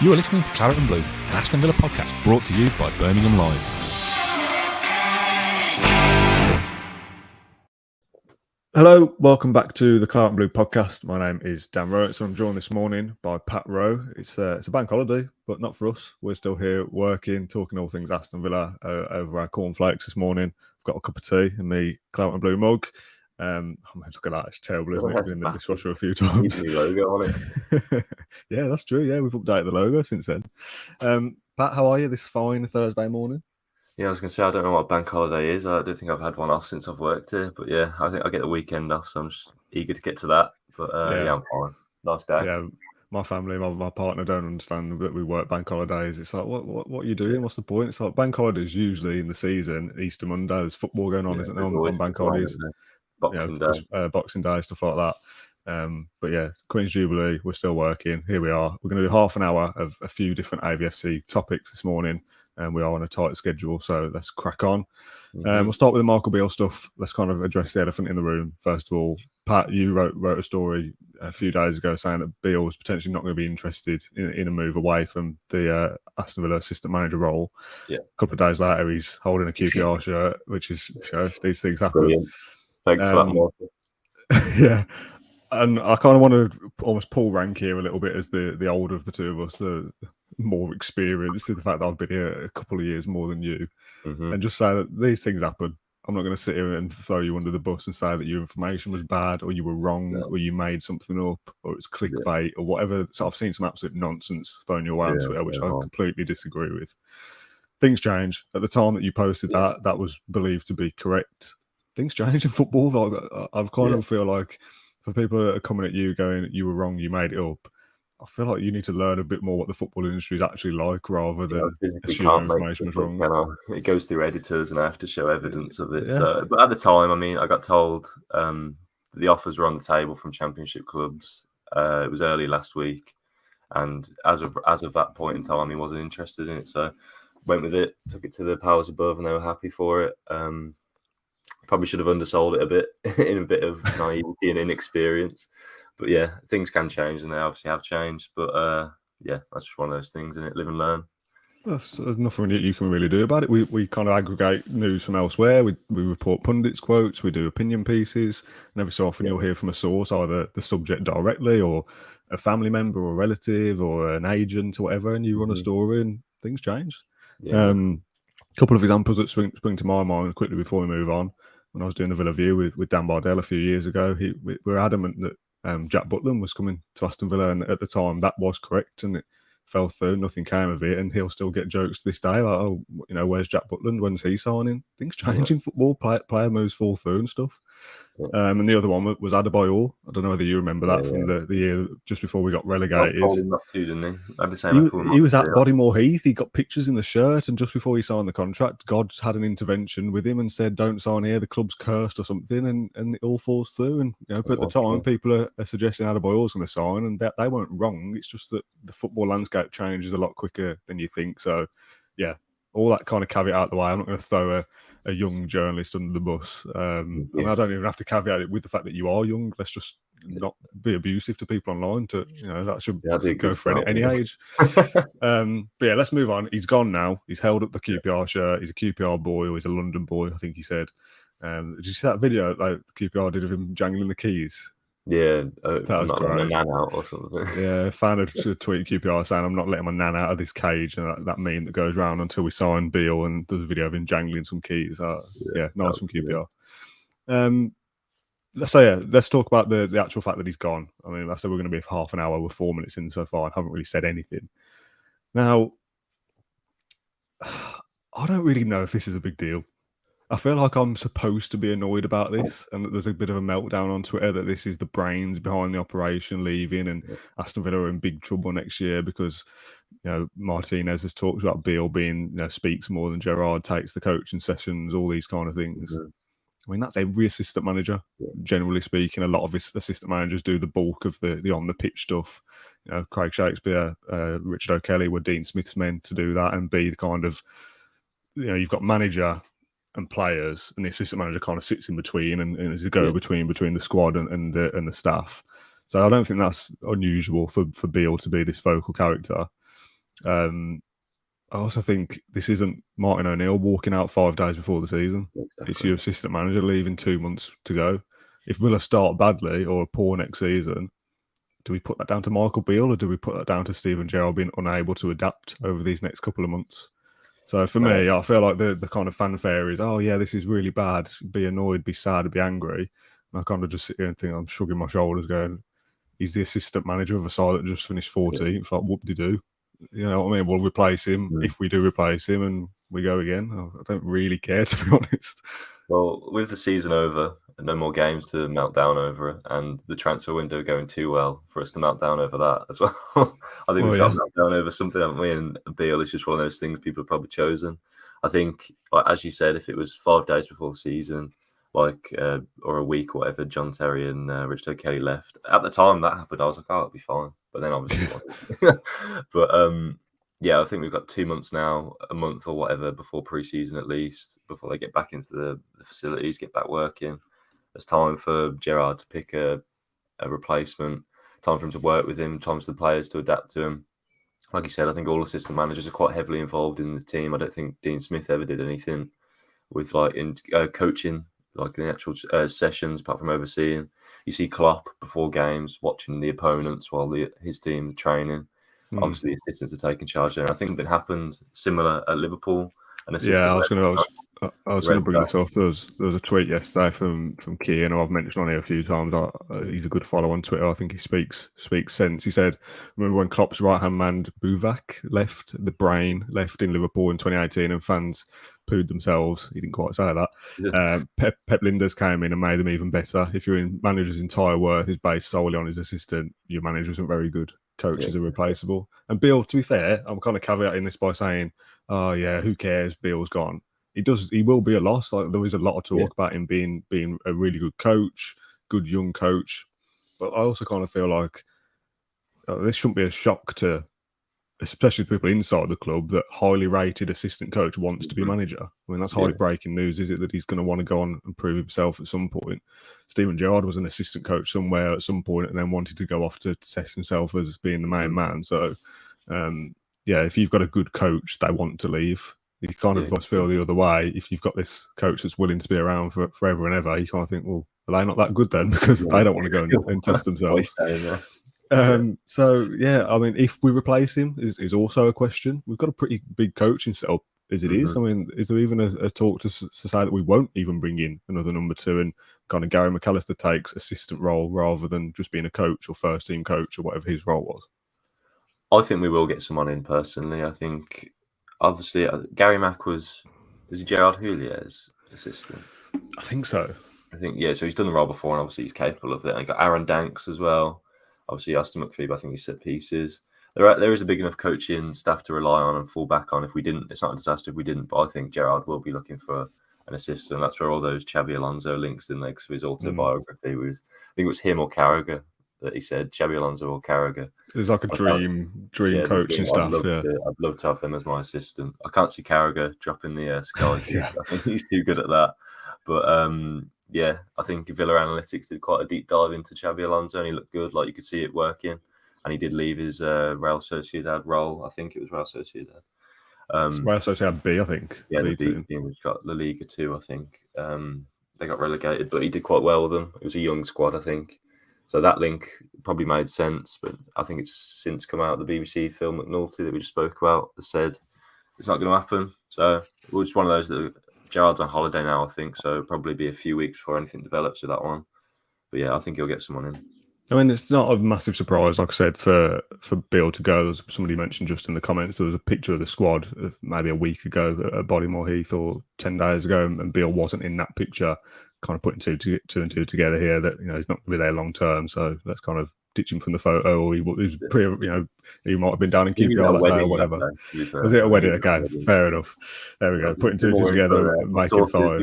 You are listening to Claret and Blue, an Aston Villa podcast brought to you by Birmingham Live. Hello, welcome back to the Claret and Blue podcast. My name is Dan Rowe, so I'm joined this morning by Pat Rowe. It's a bank holiday, but not for us. We're still here working, talking all things Aston Villa over our cornflakes this morning. I've got a cup of tea and me Claret and Blue mug. Look at that, it's terrible, isn't it? It's been in the dishwasher a few times. New logo on it. Yeah, that's true. Yeah, we've updated the logo since then. Pat, how are you this fine Thursday morning? Yeah, I was going to say, I don't know what bank holiday is. I don't think I've had one off since I've worked here. But yeah, I think I get the weekend off, so I'm just eager to get to that. But yeah, I'm fine. Nice day. Yeah, my family, my partner don't understand that we work bank holidays. It's like, what are you doing? What's the point? It's like bank holidays usually in the season, Easter Monday, there's football going on, isn't there, on bank holidays? Boxing Day. Boxing Day, stuff like that. But yeah, Queen's Jubilee, we're still working. Here we are. We're going to do half an hour of a few different AVFC topics this morning, and we are on a tight schedule, so let's crack on. We'll start with the Michael Beale stuff. Let's kind of address the elephant in the room. First of all, Pat, you wrote a story a few days ago saying that Beale was potentially not going to be interested in a move away from the Aston Villa assistant manager role. Yeah. A couple of days later, he's holding a QPR shirt, which is, these things happen. Brilliant. Thanks for that, Michael. Yeah. And I kind of want to almost pull rank here a little bit as the older of the two of us, the more experienced, in the fact that I've been here a couple of years more than you, and just say that these things happen. I'm not going to sit here and throw you under the bus and say that your information was bad or you were wrong or you made something up or it's clickbait or whatever. So I've seen some absolute nonsense thrown your way on Twitter, which I completely disagree with. Things change. At the time that you posted that was believed to be correct. Things change in football. Like, I've kind of feel like for people that are coming at you going, you were wrong, you made it up, I feel like you need to learn a bit more what the football industry is actually like rather than assuming information was wrong. It goes through editors and I have to show evidence of it. Yeah. So, but at the time, I mean, I got told the offers were on the table from Championship clubs. It was early last week. And as of that point in time, he wasn't interested in it. So went with it, took it to the powers above and they were happy for it. Probably should have undersold it a bit in a bit of naivety and inexperience. But yeah, things can change and they obviously have changed. But yeah, that's just one of those things, isn't it? Live and learn. There's nothing you can really do about it. We kind of aggregate news from elsewhere. We report pundits' quotes. We do opinion pieces. And every so often you'll hear from a source, either the subject directly or a family member or relative or an agent or whatever, and you run a story and things change. Yeah. Couple of examples that spring to my mind quickly before we move on. When I was doing the Villa View with Dan Bardell a few years ago, we were adamant that Jack Butland was coming to Aston Villa, and at the time that was correct, and it fell through. Nothing came of it, and he'll still get jokes to this day. Like, oh, where's Jack Butland? When's he signing? Things change in football. Player moves fall through and stuff. And the other one was Adebayor. I don't know whether you remember that from the year just before we got relegated. Told him not to, didn't he? He was at Bodymore Heath. He got pictures in the shirt, and just before he signed the contract, God had an intervention with him and said, "Don't sign here. The club's cursed or something," and it all falls through. And but at the time, people are suggesting Adebayor's going to sign, and they weren't wrong. It's just that the football landscape changes a lot quicker than you think. So, yeah, all that kind of caveat out the way. I'm not going to throw a young journalist under the bus. I don't even have to caveat it with the fact that you are young. Let's just not be abusive to people online. That should go for any age. But yeah, let's move on. He's gone now. He's held up the QPR shirt. He's a QPR boy, or he's a London boy, I think he said. Did you see that video like QPR did of him jangling the keys? Yeah, that was great. A nan out or something. Yeah, fan had to tweet QPR saying, "I'm not letting my nan out of this cage," and that meme that goes round until we sign Beale, and there's a video of him jangling some keys. Nice from QPR. Let's talk about the actual fact that he's gone. I mean, I said we're going to be for half an hour. We're 4 minutes in so far and haven't really said anything. Now, I don't really know if this is a big deal. I feel like I'm supposed to be annoyed about this, and that there's a bit of a meltdown on Twitter that this is the brains behind the operation leaving, and Aston Villa are in big trouble next year because Martinez has talked about Beale being speaks more than Gerrard, takes the coaching sessions, all these kind of things. I mean, that's every assistant manager, generally speaking. A lot of assistant managers do the bulk of the on the pitch stuff. Craig Shakespeare, Richard O'Kelly were Dean Smith's men to do that and be the kind of you've got manager and players, and the assistant manager kind of sits in between and is a go-between between the squad and the staff. So I don't think that's unusual for Beale to be this vocal character. I also think this isn't Martin O'Neill walking out 5 days before the season. Exactly. It's your assistant manager leaving 2 months to go. If Villa start badly or poor next season, do we put that down to Michael Beale or do we put that down to Steven Gerrard being unable to adapt over these next couple of months? So for me, I feel like the kind of fanfare is, oh yeah, this is really bad. Be annoyed, be sad, be angry. And I kind of just sit here and think, I'm shrugging my shoulders going, he's the assistant manager of a side that just finished 14th. Like, whoop-de-doo. You know what I mean? We'll replace him if we do replace him and we go again. I don't really care, to be honest. Well, with the season over and no more games to melt down over it, and the transfer window going too well for us to melt down over that as well. I think we've got to melt down over something, haven't we? And Beale is just one of those things people have probably chosen. I think, like, as you said, if it was 5 days before the season, or a week or whatever, John Terry and Rich Kelly left. At the time that happened, I was like, oh, it'll be fine. But then obviously, yeah, I think we've got 2 months now, a month or whatever before pre-season at least, before they get back into the facilities, get back working. It's time for Gerrard to pick a replacement, time for him to work with him, time for the players to adapt to him. Like you said, I think all assistant managers are quite heavily involved in the team. I don't think Dean Smith ever did anything with in coaching, like in the actual sessions, apart from overseeing. You see Klopp before games watching the opponents while his team are training. Obviously, the assistants are taking charge there. I think that happened similar at Liverpool. Yeah, I was going to bring this up. There was a tweet yesterday from Keane, who I've mentioned on here a few times. He's a good follow on Twitter. I think he speaks sense. He said, remember when Klopp's right-hand man Buvac left in Liverpool in 2018 and fans pooed themselves. He didn't quite say that. Yeah. Pep Linders came in and made them even better. If your manager's entire worth is based solely on his assistant, your manager isn't very good. Coaches are replaceable. And Beale, to be fair, I'm kind of caveating this by saying, oh yeah, who cares? Beale's gone. He will be a loss. Like, there is a lot of talk about him being a really good coach, good young coach. But I also kind of feel like this shouldn't be a shock to, especially people inside the club, that highly rated assistant coach wants to be manager. I mean, that's hardly breaking news, is it? That he's going to want to go on and prove himself at some point. Steven Gerrard was an assistant coach somewhere at some point and then wanted to go off to test himself as being the main man. So, if you've got a good coach, they want to leave. You kind of must feel the other way. If you've got this coach that's willing to be around for forever and ever, you kind of think, well, are they not that good then? Because they don't want to go and test themselves. I mean, if we replace him is also a question. We've got a pretty big coaching setup as it is. I mean, is there even a talk to say that we won't even bring in another number 2 and kind of Gary McAllister takes assistant role rather than just being a coach or first team coach or whatever his role was? I think we will get someone in personally. I think, obviously, Gary Mack was he Gerard Houllier's assistant? I think so. I think, so he's done the role before and obviously he's capable of it. And I got Aaron Danks as well. Obviously, Aston McPhee, I think he's set pieces. There is a big enough coaching staff to rely on and fall back on if we didn't. It's not a disaster if we didn't, but I think Gerrard will be looking for an assistant. That's where all those Xabi Alonso links in there, because of his autobiography. I think it was him or Carragher that he said, Xabi Alonso or Carragher. It was like a dream coaching staff. I'd love to have them as my assistant. I can't see Carragher dropping the sky. I think he's too good at that. But I think Villa Analytics did quite a deep dive into Xabi Alonso and he looked good. Like, you could see it working. And he did leave his Real Sociedad role. I think it was Real Sociedad. Real Sociedad B, I think. Yeah, the B team, which got La Liga 2, I think. They got relegated, but he did quite well with them. It was a young squad, I think. So that link probably made sense, but I think it's since come out, the BBC film McNulty that we just spoke about, that said it's not going to happen. So it was one of those that Gerrard's on holiday now, I think, so it'll probably be a few weeks before anything develops with that one. But I think he'll get someone in. I mean, it's not a massive surprise, like I said, for Beale to go. As somebody mentioned just in the comments, there was a picture of the squad maybe a week ago at Bodymore Heath or 10 days ago, and Beale wasn't in that picture. Kind of putting two and two together here that he's not going to be there long term. So let's kind of ditch him from the photo, or he might have been down in QPR that day or whatever. Was it a wedding? Okay, fair enough. There we go. Putting two and two together, making 5.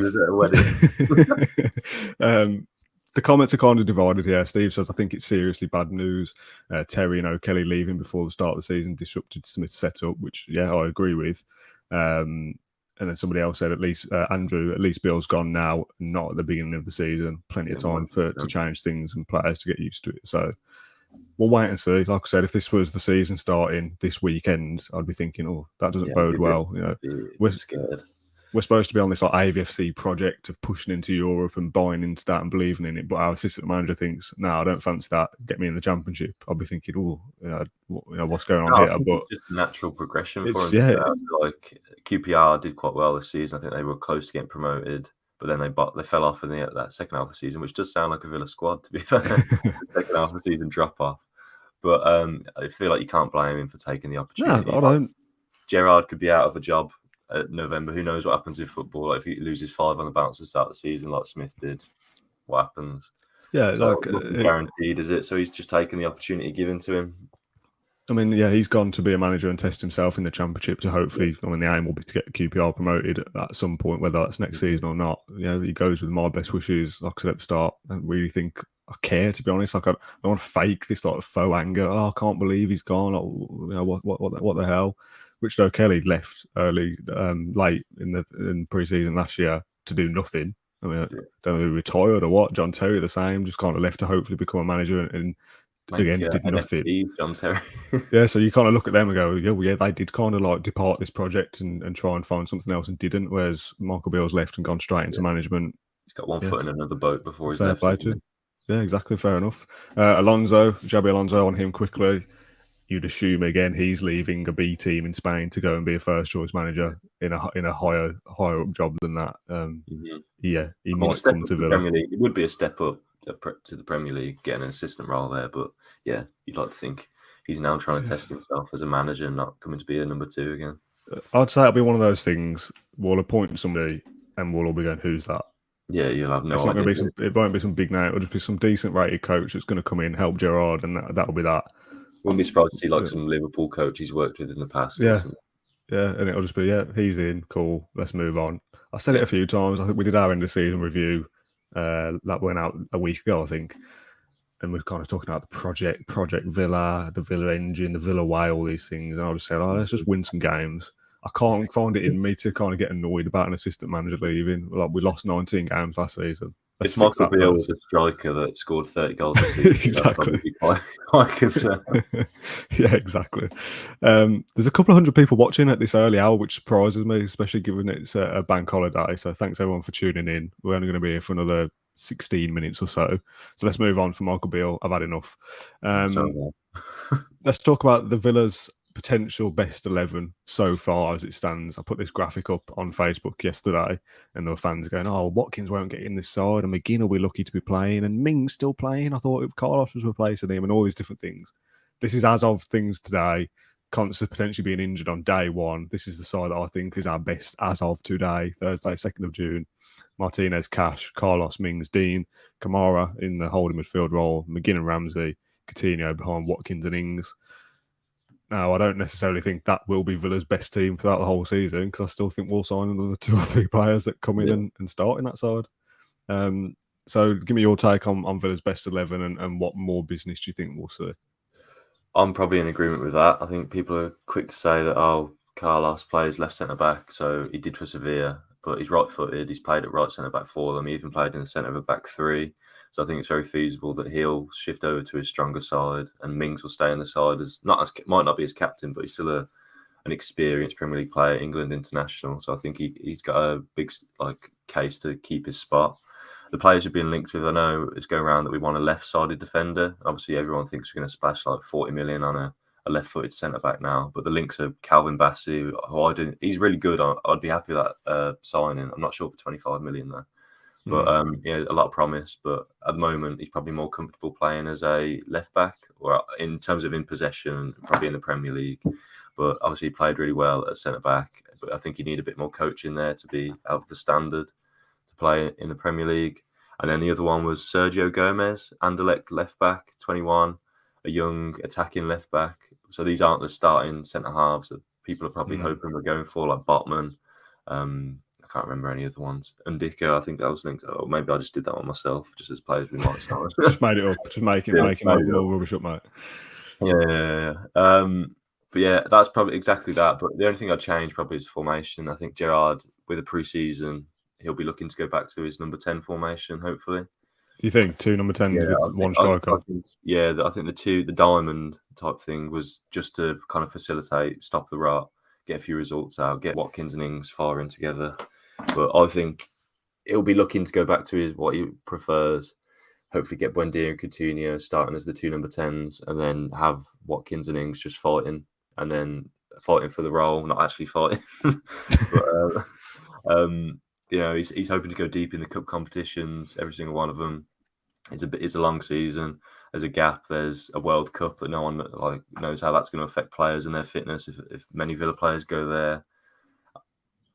The comments are kind of divided here. Steve says, I think it's seriously bad news. Terry and O'Kelly leaving before the start of the season disrupted Smith's setup, which, I agree with. And then somebody else said, Andrew, at least Beale's gone now, not at the beginning of the season. Plenty of time to change things and players to get used to it. So, we'll wait and see. Like I said, if this was the season starting this weekend, I'd be thinking, oh, that doesn't bode well. We're scared. We're supposed to be on this like AVFC project of pushing into Europe and buying into that and believing in it. But our assistant manager thinks, no, I don't fancy that. Get me in the Championship. I'll be thinking, oh, what's going on here? But it's just a natural progression for them. them. Like QPR did quite well this season. I think they were close to getting promoted, but then they fell off in that second half of the season, which does sound like a Villa squad, to be fair. The second half of the season drop off. But I feel like you can't blame him for taking the opportunity. No, I don't. Gerrard could be out of a job at November. Who knows what happens in football? Like if he loses 5 on the bounce to start the season, like Smith did, what happens? Yeah, so guaranteed, is it? So he's just taken the opportunity given to him. I mean, yeah, he's gone to be a manager and test himself in the Championship to hopefully. I mean, the aim will be to get QPR promoted at some point, whether that's next season or not. He goes with my best wishes. Like I said at the start, I don't really think I care, to be honest. Like I don't want to fake this sort of faux anger. Oh, I can't believe he's gone. What the hell? Richard O'Kelly left early, late in pre-season last year to do nothing. I mean, I don't know if he retired or what. John Terry the same, just kind of left to hopefully become a manager and again did nothing. John Terry. Yeah, so you kind of look at them and go, yeah, they did kind of like depart this project and try and find something else and didn't. Whereas Michael Beale's left and gone straight into management. He's got one foot in another boat before he's fair left. Play to. Yeah, exactly. Fair enough. Xabi Alonso, on him quickly. You'd assume again he's leaving a B team in Spain to go and be a first choice manager in a higher up job than that. Yeah, he might come to Villa. Premier League. It would be a step up to the Premier League, getting an assistant role there. But yeah, you'd like to think he's now trying to test himself as a manager and not coming to be a number 2 again. I'd say it'll be one of those things. We'll appoint somebody and we'll all be going, "Who's that?" Yeah, you'll have no idea. Not going to be it won't be some big name. It'll just be some decent rated coach that's going to come in, help Gerrard, and that'll be that. Wouldn't be surprised to see like some Liverpool coach he's worked with in the past. Yeah, and it'll just be, he's in, cool, let's move on. I said it a few times. I think we did our end of season review that went out a week ago, I think, and we're kind of talking about the Project Villa, the Villa engine, the Villa way, all these things, and I just said, let's just win some games. I can't find it in me to kind of get annoyed about an assistant manager leaving. Like we lost 19 games last season. If Michael Beale was a striker that scored 30 goals a season, exactly. Quite concerned. Yeah, exactly. There's a couple of hundred people watching at this early hour, which surprises me, especially given it's a bank holiday. So thanks everyone for tuning in. We're only going to be here for another 16 minutes or so. So let's move on from Michael Beale. I've had enough. Let's talk about the Villa's potential best 11 so far as it stands. I put this graphic up on Facebook yesterday and there were fans going, Watkins won't get in this side and McGinn will be lucky to be playing and Ming's still playing. I thought if Carlos was replacing him and all these different things. This is as of things today. Constance potentially being injured on day 1. This is the side that I think is our best as of today, Thursday, 2nd of June. Martinez, Cash, Carlos, Mings, Dean, Kamara in the holding midfield role, McGinn and Ramsey, Coutinho behind Watkins and Ings. Now, I don't necessarily think that will be Villa's best team throughout the whole season because I still think we'll sign another 2 or 3 players that come in and start in that side. So give me your take on Villa's best 11 and what more business do you think we'll see? I'm probably in agreement with that. I think people are quick to say that, Carlos plays left centre-back, so he did for Sevilla, but he's right-footed. He's played at right centre-back for them. He even played in the centre of a back 3. So I think it's very feasible that he'll shift over to his stronger side and Mings will stay on the side might not be his captain, but he's still an experienced Premier League player, England international. So I think he's got a big case to keep his spot. The players we've been linked with, I know it's going around that we want a left-sided defender. Obviously, everyone thinks we're going to splash like 40 million on a left-footed centre-back now. But the links are Calvin Bassey, he's really good. I'd be happy with that signing. I'm not sure for 25 million though. But a lot of promise. But at the moment, he's probably more comfortable playing as a left back, or in terms of in possession, probably in the Premier League. But obviously, he played really well at centre back. But I think you need a bit more coaching there to be of the standard to play in the Premier League. And then the other one was Sergio Gomez, Anderlecht left back, 21, a young attacking left back. So these aren't the starting centre halves that people are probably hoping we're going for, like Botman. I can't remember any other ones. And Dicker, I think that was linked. Or maybe I just did that one myself, just as players we might start. Just made it up. Just making more rubbish up, mate. Yeah. But yeah, that's probably exactly that. But the only thing I'd change probably is formation. I think Gerrard, with a pre-season, he'll be looking to go back to his number 10 formation, hopefully. You think 2 number 10s Yeah, with one striker? I think the diamond type thing was just to kind of facilitate, stop the rot, get a few results out, get Watkins and Ings firing together. But I think he'll be looking to go back to what he prefers. Hopefully, get Buendia and Coutinho starting as the 2 number 10s, and then have Watkins and Ings just fighting, and then fighting for the role, not actually fighting. But he's hoping to go deep in the cup competitions, every single one of them. It's a long season. There's a gap. There's a World Cup that no one knows how that's going to affect players and their fitness if many Villa players go there.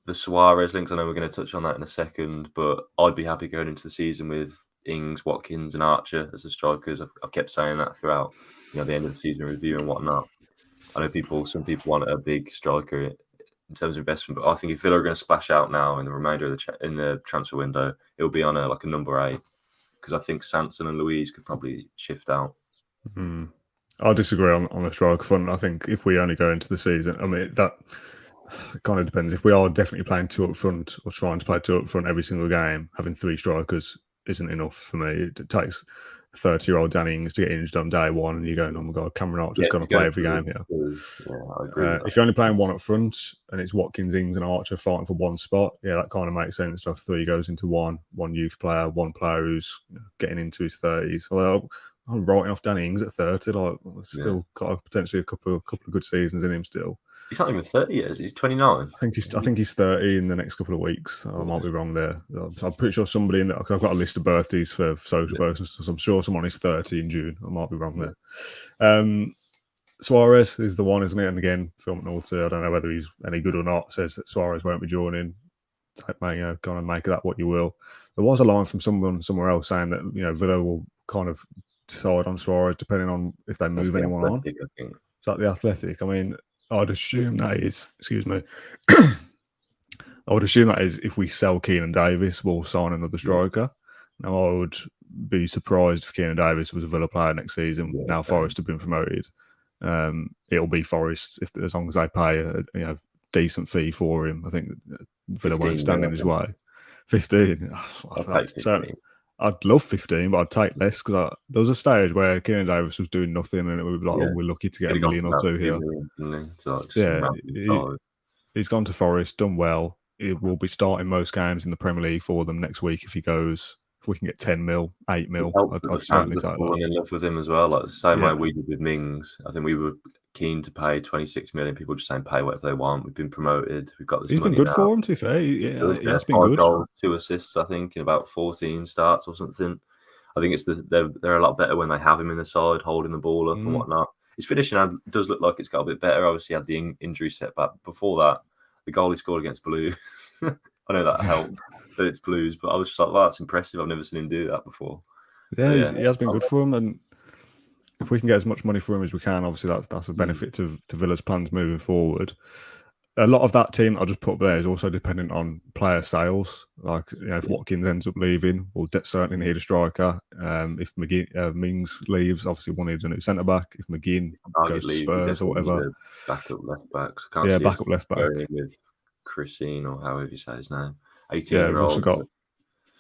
The Suarez links, I know we're going to touch on that in a second, but I'd be happy going into the season with Ings, Watkins, and Archer as the strikers. I've kept saying that throughout, the end of the season review and whatnot. I know some people want a big striker in terms of investment, but I think if Villa are going to splash out now in the remainder of the transfer window, it'll be on a number 8. Because I think Sanson and Louise could probably shift out. I disagree on the striker front. I think if we only go into the season, I mean, that kind of depends. If we are definitely playing 2 up front or trying to play 2 up front every single game, having 3 strikers isn't enough for me. It takes 30-year-old Danny Ings to get injured on day 1 and you're going, oh my God, Cameron Archer's going to play every game here. Yeah, I agree. If you're only playing 1 up front and it's Watkins, Ings and Archer fighting for 1 spot, that kind of makes sense to have 3 goes into one youth player, 1 player who's getting into his 30s. Although I'm writing off Danny Ings at 30, still got potentially a couple of good seasons in him still. He's not even 30 yet. He's 29. I think he's 30 in the next couple of weeks. I might be wrong there. I'm pretty sure somebody in there. I've got a list of birthdays for social persons, so I'm sure someone is 30 in June. I might be wrong there. Suarez is the one, isn't it? And again, Phil McNulty, I don't know whether he's any good or not, says that Suarez won't be joining. Kind of make that what you will. There was a line from someone somewhere else saying that Villa will kind of decide on Suarez depending on if they move anyone on. Is that the Athletic? I mean, I'd assume that is. Excuse me. I would assume that is if we sell Keenan Davis, we'll sign another striker. Now, I would be surprised if Keenan Davis was a Villa player next season. Now Forest have been promoted. It'll be Forest as long as they pay a decent fee for him. I think Villa won't stand in his way. 15. I'd love 15, but I'd take less because there was a stage where Keenan Davis was doing nothing, and it would be like, we're lucky to get $1 million or 2 here. He's gone to Forest, done well. He will be starting most games in the Premier League for them next week if he goes. If we can get 10 mil, 8 mil, I'd certainly take that. In love with him as well, like the same way we did with Mings. I think we were keen to pay 26 million. People just saying pay whatever they want. We've been promoted. We've got this. He's been good for him, to be fair. He has been 5 good. goals, 2 assists, I think, in about 14 starts or something. I think they're a lot better when they have him in the side, holding the ball up and whatnot. His finishing does look like it's got a bit better. Obviously, he had the injury setback. Before that, the goal he scored against Blue, I know that helped. But it's Blues, but I was just like, wow, that's impressive. I've never seen him do that before. Yeah, he has been good for him, and if we can get as much money for him as we can, obviously that's a benefit to Villa's plans moving forward. A lot of that team I just put up there is also dependent on player sales. Like, if Watkins ends up leaving, we'll certainly need a striker. If Mings leaves, obviously we'll need a new centre back. If McGinn goes to Spurs or whatever, backup left backs. Backup left back with Christine or however you say his name. 18 we've also got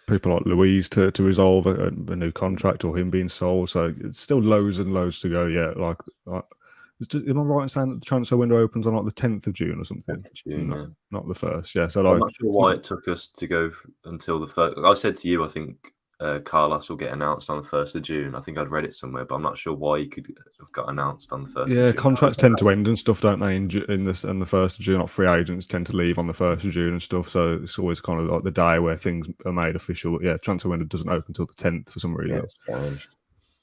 people like Louise to resolve a new contract or him being sold. So it's still loads and loads to go. Yeah, am I right in saying that the transfer window opens on the 10th of June or something? 10th of June, not the 1st. Yeah, so I'm not sure why it took us to go until the 1st. I said to you, I think Carlos will get announced on the 1st of June. I think I'd read it somewhere, but I'm not sure why he could have got announced on the 1st of June. Yeah, contracts tend to end and stuff, don't they, in the 1st of June? Not free agents tend to leave on the 1st of June and stuff, so it's always kind of like the day where things are made official. But transfer window doesn't open until the 10th for some reason.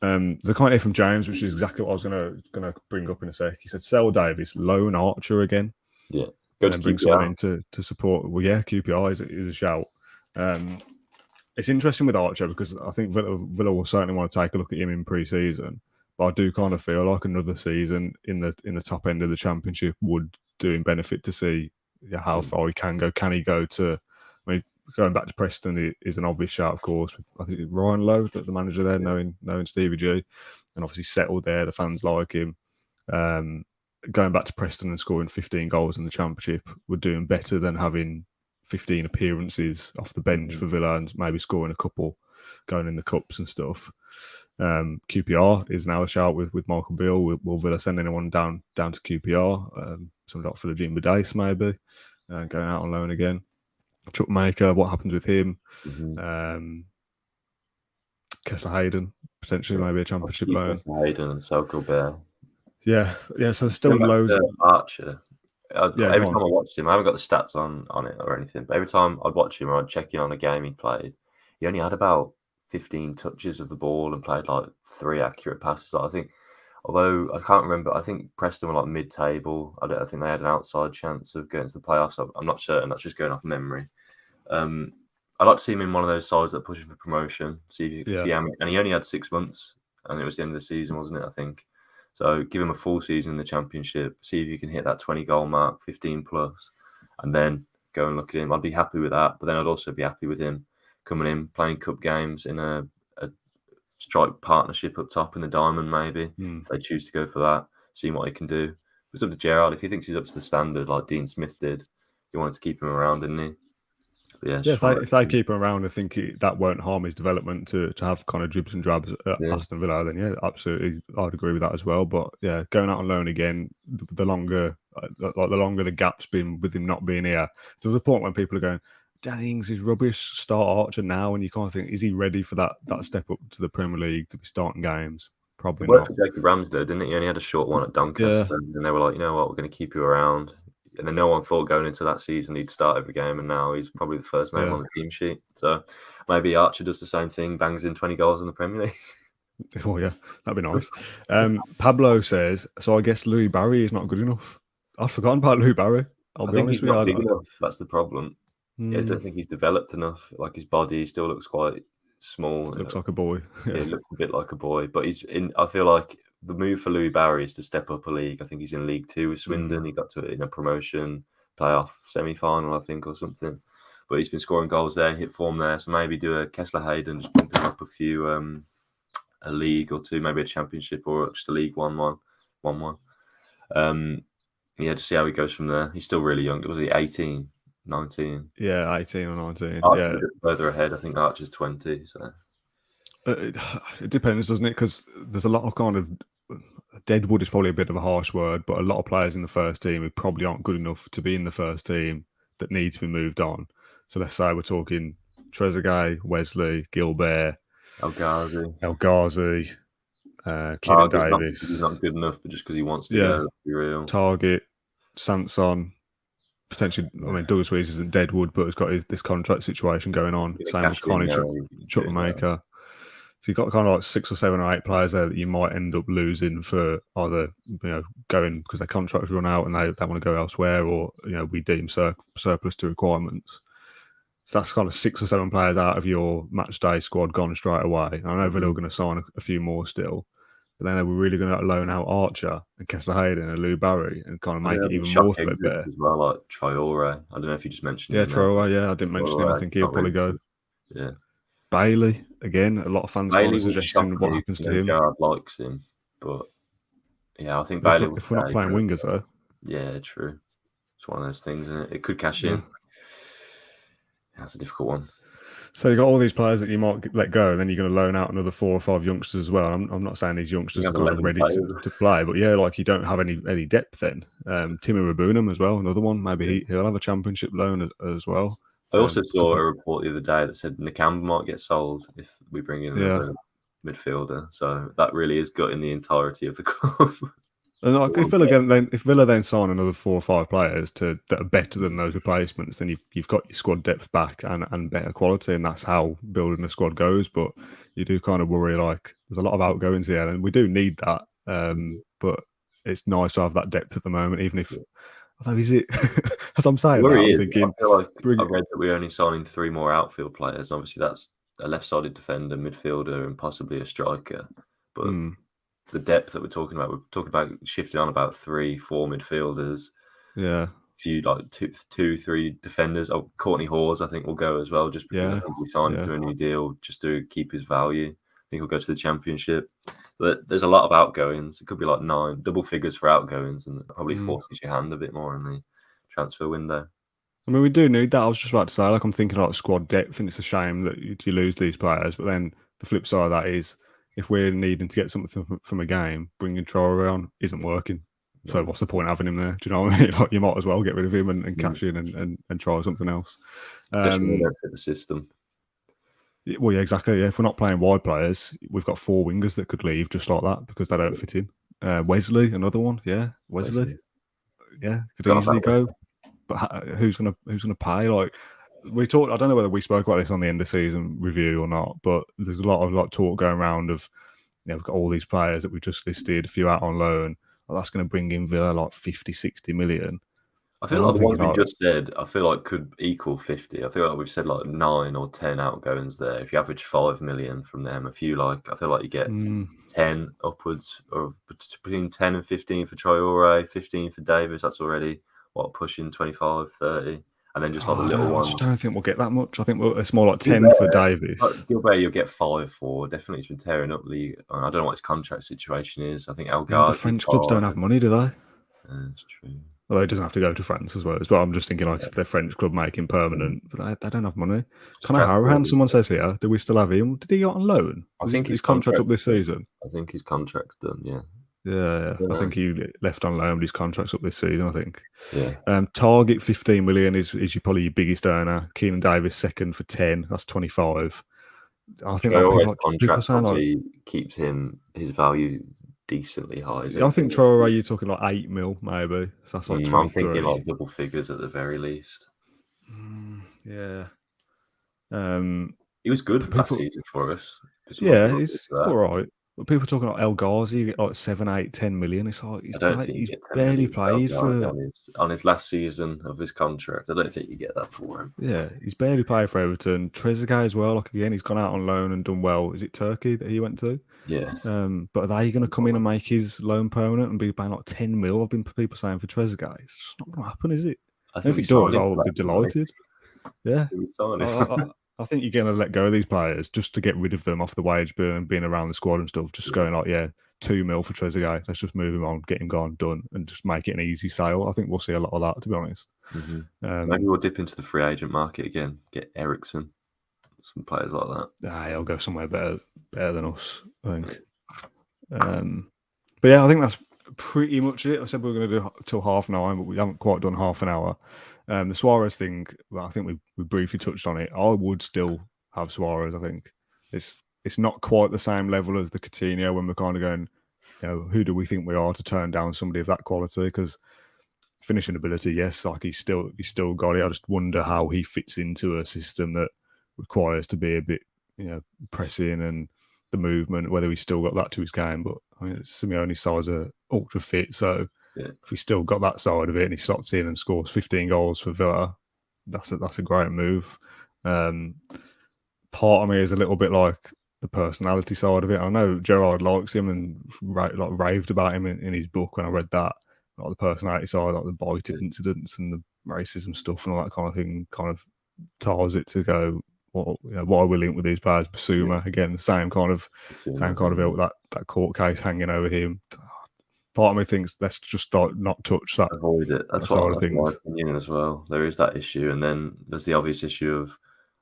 There's a comment here from James, which is exactly what I was going to bring up in a sec. He said, sell Davis, loan Archer again. Yeah. Go to bring someone in to support. Well, yeah, QPR is a shout. It's interesting with Archer because I think Villa will certainly want to take a look at him in pre-season, but I do kind of feel like another season in the top end of the Championship would do him benefit to see how far he can go. Can he go to? I mean, going back to Preston is an obvious shout, of course. With, I think Ryan Lowe, the manager there, knowing Stevie G, and obviously settled there. The fans like him. Going back to Preston and scoring 15 goals in the Championship would do him better than having 15 appearances off the bench for Villa and maybe scoring a couple. going in the cups and stuff. QPR is now a shout with Michael Beale. Will Villa send anyone down to QPR? Some like for the Jim Badace maybe, going out on loan again. Chuck Maker, what happens with him? Kessler Hayden, potentially maybe a championship loan. Kessler Hayden and Soko Beale. Yeah. So there's still loads. Archer. Every time I watched him, I haven't got the stats on it or anything, but every time I'd watch him or I'd check in on a game he played, he only had about 15 touches of the ball and played like 3 accurate passes. I think, although I can't remember, I think Preston were like mid-table. I think they had an outside chance of getting to the playoffs. I'm not certain. That's just going off memory. I'd like to see him in one of those sides that pushes for promotion. See if you can see him. And he only had 6 months, and it was the end of the season, wasn't it? I think. So give him a full season in the Championship. See if you can hit that 20 goal mark, 15 plus, and then go and look at him. I'd be happy with that. But then I'd also be happy with him coming in, playing cup games in a strike partnership up top in the Diamond, maybe if they choose to go for that. Seeing what he can do. It's up to Gerrard. If he thinks he's up to the standard, like Dean Smith did, he wanted to keep him around, didn't he? If they keep him around, I think that won't harm his development to have kind of dribs and drabs at Aston Villa. Then absolutely, I'd agree with that as well. But going out on loan again, the longer the gap's been with him not being here. So there's a point when people are going, Danny Ings is rubbish. Start Archer now, and you kind of think, is he ready for that step up to the Premier League to be starting games? Probably not. For Jacob Ramsdale, didn't it? He only had a short one at Doncaster, and they were like, you know what, we're going to keep you around. And then no one thought going into that season he'd start every game, and now he's probably the first name on the team sheet. So maybe Archer does the same thing, bangs in 20 goals in the Premier League. Oh yeah, that'd be nice. Pablo says, so I guess Louis Barry is not good enough. I've forgotten about Louis Barry. I'll be honest with you. He's not big enough. That's the problem. Yeah, I don't think he's developed enough. Like his body still looks quite small. Looks like a boy. Yeah, it looks a bit like a boy. But he's in. I feel like the move for Louis Barry is to step up a league. I think he's in League 2 with Swindon. He got to it in a promotion playoff semi-final, I think, or something. But he's been scoring goals there, hit form there. So maybe do a Kessler Hayden, just bump him up a few, a league or two, maybe a championship or just a League 1-1. To see how he goes from there. He's still really young. Was he 18, 19? Yeah, 18 or 19. Archer's a bit further ahead. I think Archer's 20. So it depends, doesn't it? Because there's a lot of kind of deadwood is probably a bit of a harsh word, but a lot of players in the first team who probably aren't good enough to be in the first team that need to be moved on. So let's say we're talking Trezeguet, Wesley, Gilbert, El Ghazi, Kieran Davis. He's not good enough, but just because he wants to go, let's be real. Target, Sanson, potentially. I mean, Douglas Luiz isn't deadwood, but has got this contract situation going on. Same with Connie Chuckmaker. So you've got kind of like 6 or 7 or 8 players there that you might end up losing for either, going because their contracts run out and they want to go elsewhere, or, we deem surplus to requirements. So that's kind of 6 or 7 players out of your match day squad gone straight away. I know Villa are going to sign a few more still, but then we're really going to loan out Archer and Kessler Hayden and Lou Barry and kind of make it even more threadbare. As well, like Traore. I don't know if you just mentioned him. Traore, I didn't mention him. I think he'll probably go. Yeah. Bailey, again, a lot of fans are suggesting what happens to him. Gerrard likes him, but I think Bailey. If we're not playing wingers, though. Yeah, true. It's one of those things, isn't it? It could cash in. That's a difficult one. So you've got all these players that you might let go, and then you're going to loan out another 4 or 5 youngsters as well. I'm not saying these youngsters are kind of ready to play, but you don't have any depth then. Timo Rabunam as well, another one. Maybe he'll have a championship loan as well. I also saw a report the other day that said Nakamba might get sold if we bring in another midfielder. So that really is gutting the entirety of the club. And if Villa then sign another 4 or 5 players that are better than those replacements, then you've got your squad depth back and better quality, and that's how building a squad goes. But you do kind of worry, like there's a lot of outgoings here, and we do need that. But it's nice to have that depth at the moment, even if. Although is it, as I'm saying, I'm thinking. I feel like I've read that we're only signing 3 more outfield players. Obviously, that's a left-sided defender, midfielder, and possibly a striker. But the depth that we're talking about shifting on about 3-4 midfielders. Yeah, a few like 2-3 defenders. Oh, Courtney Hawes, I think, will go as well. Just because I think we signed him to a new deal just to keep his value. I think he'll go to the Championship. But there's a lot of outgoings. It could be like 9 double figures for outgoings, and it probably forces your hand a bit more in the transfer window. I mean, we do need that. I was just about to say, like, I'm thinking about squad depth, and it's a shame that you lose these players. But then the flip side of that is, if we're needing to get something from a game, bringing Traore on isn't working. So what's the point of having him there? Do you know what I mean? Like, you might as well get rid of him and cash in and try something else. Especially when they don't fit the system. Well, yeah, exactly. Yeah, if we're not playing wide players, we've got 4 wingers that could leave just like that because they don't fit in. Wesley, another one. Yeah, Wesley. Yeah, could easily go. But who's gonna pay? Like we talked, I don't know whether we spoke about this on the end of season review or not, but there's a lot of like talk going around of, we've got all these players that we just listed, a few out on loan. Well, that's going to bring in Villa like 50, 60 million. I feel like the ones we just said, I feel like could equal 50. I feel like we've said like 9 or 10 outgoings there. If you average 5 million from them, I feel like you get 10 upwards, or between 10 and 15 for Traore, 15 for Davis. That's already pushing 25, 30. And then just like the little ones. I just don't think we'll get that much. I think it's more like 10 for Davis. Gilbert, you'll get 5 for. Definitely, he's been tearing up the. I don't know what his contract situation is. I think the French clubs don't have money, do they? That's true. Although he doesn't have to go to France as well. But I'm just thinking, like, if the French club make him permanent, but they don't have money. Conor Hourihane, someone says here, do we still have him? Did he go on loan? I think his contract up this season. I think his contract's done. Yeah. Yeah, I think he left on loan, but his contract's up this season, I think. Yeah. Target 15 million is probably your biggest earner. Keenan Davis second for 10. That's 25. I think Traore's contract probably keeps his value decently high. I think Traore, you're talking like 8 mil maybe. So that's like 23. I'm thinking like double figures at the very least. Yeah. He was good last season for us. Yeah, he's all right. But people talking about El Ghazi, you get like 7, 8, 10 million. It's like he's barely played for on his last season of his contract. I don't think you get that for him. Yeah, he's barely played for Everton. Trezeguet as well. Like again, he's gone out on loan and done well. Is it Turkey that he went to? Yeah. But are they going to come in and make his loan permanent and be paying like 10 mil? I've been people saying for Trezeguet. It's just not going to happen, is it? If it does, I'll be delighted. Yeah. I think you're going to let go of these players just to get rid of them off the wage bill and being around the squad and stuff. Just going like, 2 mil for Trezeguet. Let's just move him on, get him gone, done, and just make it an easy sale. I think we'll see a lot of that, to be honest. Maybe we'll dip into the free agent market again. Get Ericsson, some players like that. He'll go somewhere better than us, I think. But yeah, I think that's pretty much it. I said we were going to do till 9:30, but we haven't quite done half an hour. The Suarez thing, well, I think we briefly touched on it. I would still have Suarez. I think it's not quite the same level as the Coutinho when we're kind of going, who do we think we are to turn down somebody of that quality? Because finishing ability, yes, like he's still got it. I just wonder how he fits into a system that requires to be a bit, pressing and the movement, whether he's still got that to his game. But I mean, Simeone's sides are ultra fit, so if he's still got that side of it and he slots in and scores 15 goals for Villa, that's a great move. Part of me is a little bit like the personality side of it. I know Gerrard likes him and raved about him in his book when I read that. Like the personality side, like the biting incidents and the racism stuff and all that kind of thing, kind of ties it to go. What are we linked with these players? Basuma again, the same kind of ilk, that court case hanging over him. Part of me thinks let's just not touch that. Avoid it. That's my opinion as well. There is that issue, and then there's the obvious issue of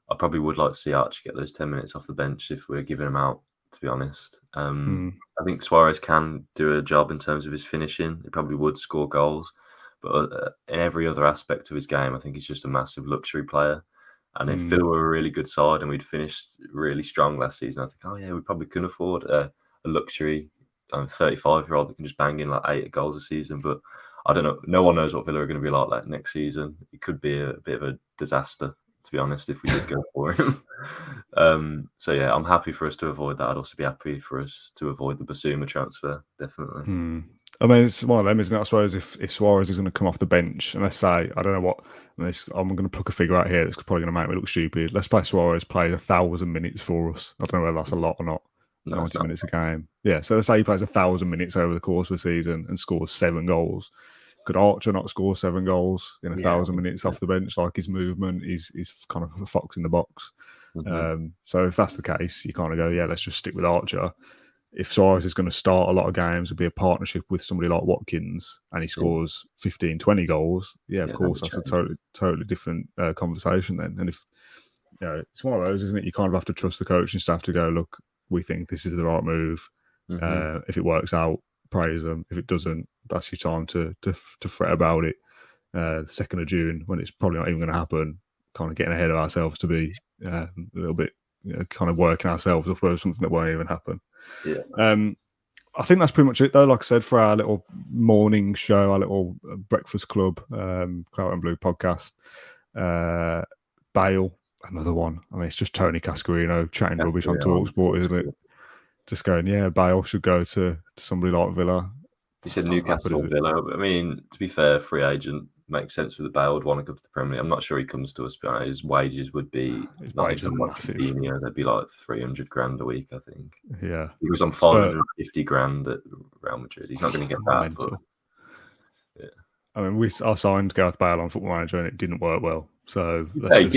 I probably would like to see Archie get those 10 minutes off the bench if we're giving him out. To be honest, I think Suarez can do a job in terms of his finishing. He probably would score goals, but in every other aspect of his game, I think he's just a massive luxury player. And if Villa were a really good side and we'd finished really strong last season, I think, we probably couldn't afford a luxury 35-year-old that can just bang in like 8 goals a season. But I don't know. No one knows what Villa are going to be like next season. It could be a bit of a disaster, to be honest, if we did go for him. So yeah, I'm happy for us to avoid that. I'd also be happy for us to avoid the Basuma transfer, definitely. I mean, it's one of them, isn't it? I suppose if Suarez is going to come off the bench, and let's say, I don't know what, I'm going to pluck a figure out here that's probably going to make me look stupid. Let's play Suarez plays 1,000 minutes for us. I don't know whether that's a lot or not. 90 minutes a game. Yeah, so let's say he plays 1,000 minutes over the course of the season and scores 7 goals. Could Archer not score 7 goals in 1,000 minutes off the bench? Like his movement is kind of the fox in the box. So if that's the case, you kind of go, let's just stick with Archer. if Suarez is going to start a lot of games and be a partnership with somebody like Watkins and he scores 15, 20 goals, of course, that's a totally different conversation then. And if, it's one of those, isn't it? You kind of have to trust the coaching staff to go, look, we think this is the right move. If it works out, praise them. If it doesn't, that's your time to fret about it. The 2nd of June, when it's probably not even going to happen, kind of getting ahead of ourselves to be a little bit, kind of working ourselves up over something that won't even happen. I think that's pretty much it, though. Like I said, for our little morning show, our little breakfast club, Claret and Blue podcast. Bale, another one. I mean, it's just Tony Cascarino chatting rubbish on TalkSport, isn't it? Just going, Bale should go to somebody like Villa. He said Newcastle Villa. I mean, to be fair, free agent makes sense with the Bale would want to come to the Premier League. I'm not sure he comes to us, but his wages would be not even massive. They'd be like 300 grand a week, I think. Yeah, he was on 550 grand at Real Madrid. He's not going to get that. But, I mean, I signed Gareth Bale on Football Manager and it didn't work well. So I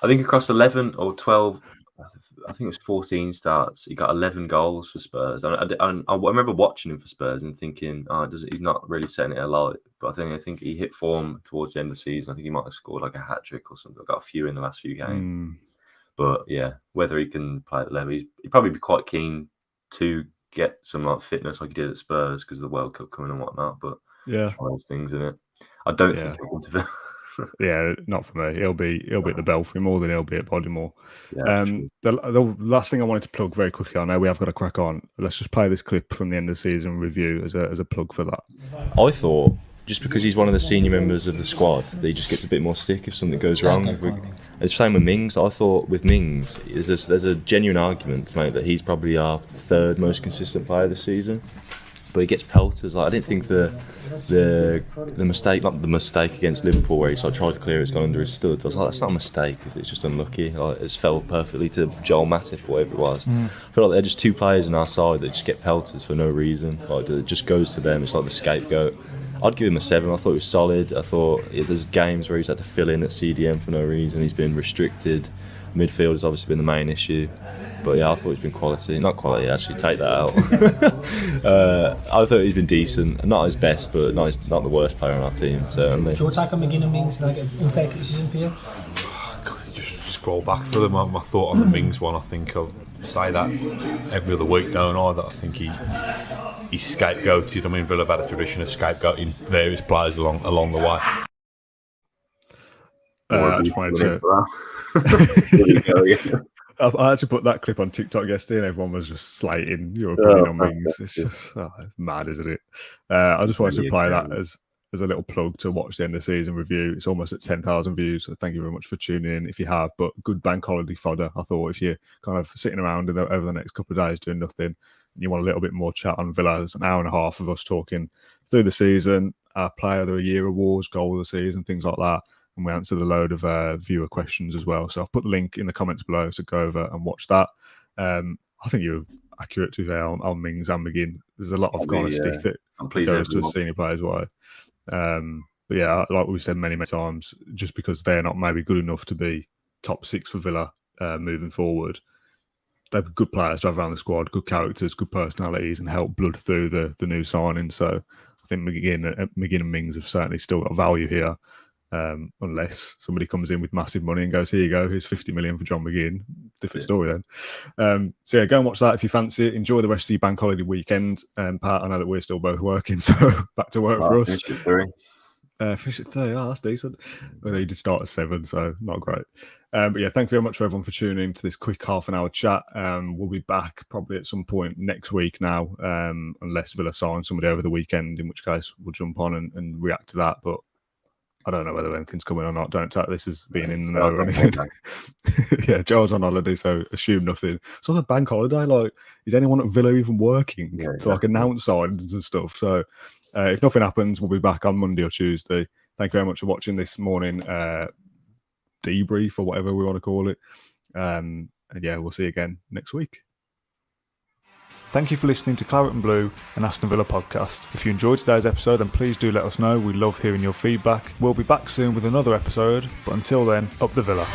think across 11 or 12. I think it was 14 starts. He got 11 goals for Spurs. I remember watching him for Spurs and thinking, he's not really setting it alight. But I think he hit form towards the end of the season. I think he might have scored like a hat trick or something. Got a few in the last few games. But whether he can play at the level, he'd probably be quite keen to get some like fitness like he did at Spurs because of the World Cup coming and whatnot. But those things in it. I don't think he'll come to Villa. Not for me. He'll be at the Belfry more than he'll be at Bodymore. The last thing I wanted to plug very quickly, I know we have got to crack on. Let's just play this clip from the end of the season review as a plug for that. I thought just because he's one of the senior members of the squad, that he just gets a bit more stick if something goes wrong. It's the same with Mings. I thought with Mings, there's a genuine argument to make that he's probably our 3rd most consistent player this season. But he gets pelters. Like, I didn't think the mistake, not the mistake against Liverpool where he sort of tried to clear it's gone under his studs. I was like, that's not a mistake, it's just unlucky. Like, it's fell perfectly to Joel Matip or whatever it was. I feel like they're just 2 players on our side that just get pelters for no reason. Like, it just goes to them. It's like the scapegoat. I'd give him a 7. I thought he was solid. I thought there's games where he's had to fill in at CDM for no reason. He's been restricted. Midfield has obviously been the main issue. But I thought he's been quality. Not quality, actually, take that out. I thought he's been decent. Not his best, but not the worst player on our team, certainly. Do you attack on McGinn and Mings and I get unfair criticism for you? Just scroll back for them. My thought on the Mings one, I think I'll say that every other week, don't I? That I think he's scapegoated. I mean, Villa have had a tradition of scapegoating various players along the way. I just wanted to... I actually put that clip on TikTok yesterday and everyone was just slating your opinion on Mings. It's just mad, isn't it? I just wanted to play that as a little plug to watch the end of the season review. It's almost at 10,000 views, so thank you very much for tuning in if you have. But good bank holiday fodder, I thought, if you're kind of sitting around over the next couple of days doing nothing and you want a little bit more chat on Villa. There's an hour and a half of us talking through the season, our Player of the Year awards, goal of the season, things like that. And we answered a load of viewer questions as well. So I'll put the link in the comments below, so go over and watch that. I think you're accurate to say on Mings and McGinn. There's a lot of kind of stick that goes to a senior player's way. But like we said many times, just because they're not maybe good enough to be top 6 for Villa moving forward, they're good players to have around the squad, good characters, good personalities, and help blood through the new signings. So I think McGinn and Mings have certainly still got value here. Unless somebody comes in with massive money and goes, here you go, here's 50 million for John McGinn. Different story then. So go and watch that if you fancy it. Enjoy the rest of your bank holiday weekend. Pat, I know that we're still both working, so back to work for us. Finish at 3. That's decent. Well, he did start at 7, so not great. But thank you very much for everyone for tuning in to this quick half an hour chat. We'll be back probably at some point next week now, unless Villa sign somebody over the weekend, in which case we'll jump on and react to that. But I don't know whether anything's coming or not. Don't take this as being in the know or anything. Joe's on holiday, so assume nothing. It's like a bank holiday. Like, is anyone at Villa even working to like announce signs and stuff? So if nothing happens, we'll be back on Monday or Tuesday. Thank you very much for watching this morning debrief or whatever we want to call it. And we'll see you again next week. Thank you for listening to Claret and Blue, an Aston Villa podcast. If you enjoyed today's episode, then please do let us know. We love hearing your feedback. We'll be back soon with another episode, but until then, up the Villa.